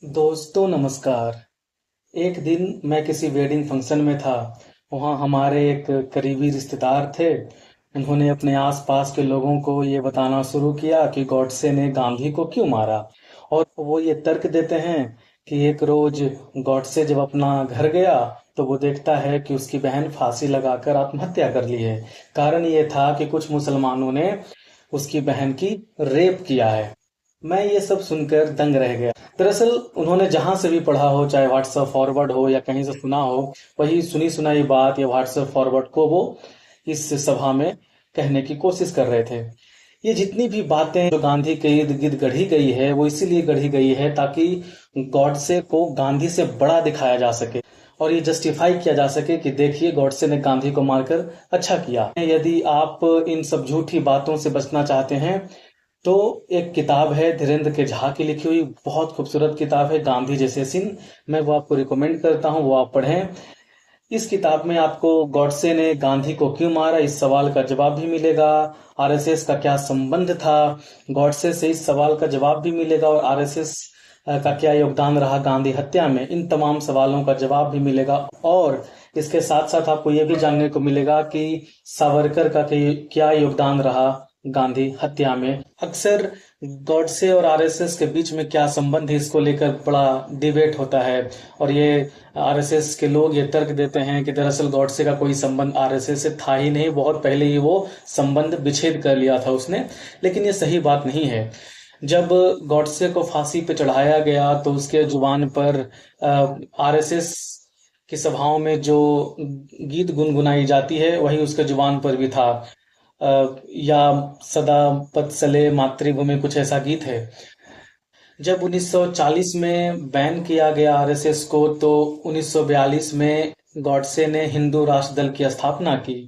दोस्तों नमस्कार। एक दिन मैं किसी वेडिंग फंक्शन में था। वहाँ हमारे एक करीबी रिश्तेदार थे। उन्होंने अपने आसपास के लोगों को ये बताना शुरू किया कि गॉडसे ने गांधी को क्यों मारा। और वो ये तर्क देते हैं कि एक रोज गॉडसे जब अपना घर गया तो वो देखता है कि उसकी बहन फांसी लगाकर आत्महत्या कर ली है। कारण ये था कि कुछ मुसलमानों ने उसकी बहन की रेप किया है। मैं ये सब सुनकर दंग रह गया। दरअसल उन्होंने जहां से भी पढ़ा हो, चाहे व्हाट्सएप फॉरवर्ड हो या कहीं से सुना हो, वही सुनी सुनाई बात या व्हाट्सएप फॉरवर्ड को वो इस सभा में कहने की कोशिश कर रहे थे। ये जितनी भी बातें जो गांधी के इर्द गिर्द गढ़ी गई है वो इसीलिए गढ़ी गई है ताकि गॉडसे को गांधी से बड़ा दिखाया जा सके और ये जस्टिफाई किया जा सके कि देखिए गॉडसे ने गांधी को मारकर अच्छा किया। यदि आप इन सब झूठी बातों से बचना चाहते हैं तो एक किताब है धीरेन्द्र के झा की लिखी हुई, बहुत खूबसूरत किताब है, गांधी जैसे सीन। मैं वो आपको रिकमेंड करता हूँ, वो आप पढ़ें। इस किताब में आपको गॉडसे ने गांधी को क्यों मारा इस सवाल का जवाब भी मिलेगा। आरएसएस का क्या संबंध था गॉडसे से, इस सवाल का जवाब भी मिलेगा। और आरएसएस का क्या योगदान रहा गांधी हत्या में, इन तमाम सवालों का जवाब भी मिलेगा। और इसके साथ साथ आपको यह भी जानने को मिलेगा कि सावरकर का क्या योगदान रहा गांधी हत्या में। अक्सर गॉडसे और आरएसएस के बीच में क्या संबंध है, इसको लेकर बड़ा डिबेट होता है। और ये आरएसएस के लोग ये तर्क देते हैं कि दरअसल गॉडसे का कोई संबंध आरएसएस से था ही नहीं, बहुत पहले ही वो संबंध विच्छेद कर लिया था उसने। लेकिन ये सही बात नहीं है। जब गॉडसे को फांसी पे चढ़ाया गया तो उसके जुबान पर आरएसएस की सभाओं में जो गीत गुनगुनाई जाती है वही उसके जुबान पर भी था। या सदा पथ चले मातृभूमि, कुछ ऐसा गीत है। जब 1940 में बैन किया गया आरएसएस को तो 1942 में गॉडसे ने हिंदू राष्ट्र दल की स्थापना की।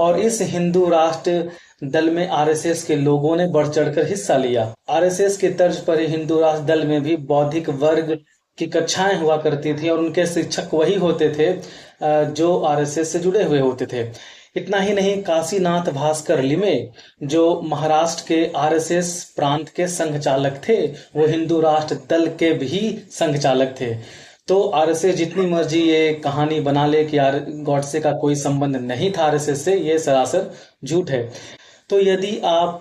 और इस हिंदू राष्ट्र दल में आरएसएस के लोगों ने बढ़ चढ़कर हिस्सा लिया। आरएसएस की तर्ज पर ही हिंदू राष्ट्र दल में भी बौद्धिक वर्ग की कक्षाएं हुआ करती थी और उनके शिक्षक वही होते थे जो आरएसएस से जुड़े हुए होते थे। इतना ही नहीं, काशीनाथ भास्कर लिमे जो महाराष्ट्र के आरएसएस प्रांत के संघ चालक थे, वो हिंदू राष्ट्र दल के भी संघ चालक थे। तो आरएसएस जितनी मर्जी ये कहानी बना ले कि गॉडसे का कोई संबंध नहीं था आरएसएस से, ये सरासर झूठ है। तो यदि आप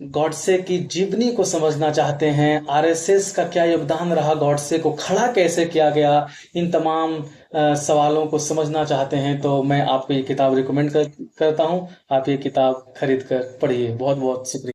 गॉडसे की जीवनी को समझना चाहते हैं, आरएसएस का क्या योगदान रहा, गॉडसे को खड़ा कैसे किया गया, इन तमाम सवालों को समझना चाहते हैं तो मैं आपको ये किताब रिकमेंड करता हूँ। आप ये किताब खरीद कर पढ़िए। बहुत बहुत शुक्रिया।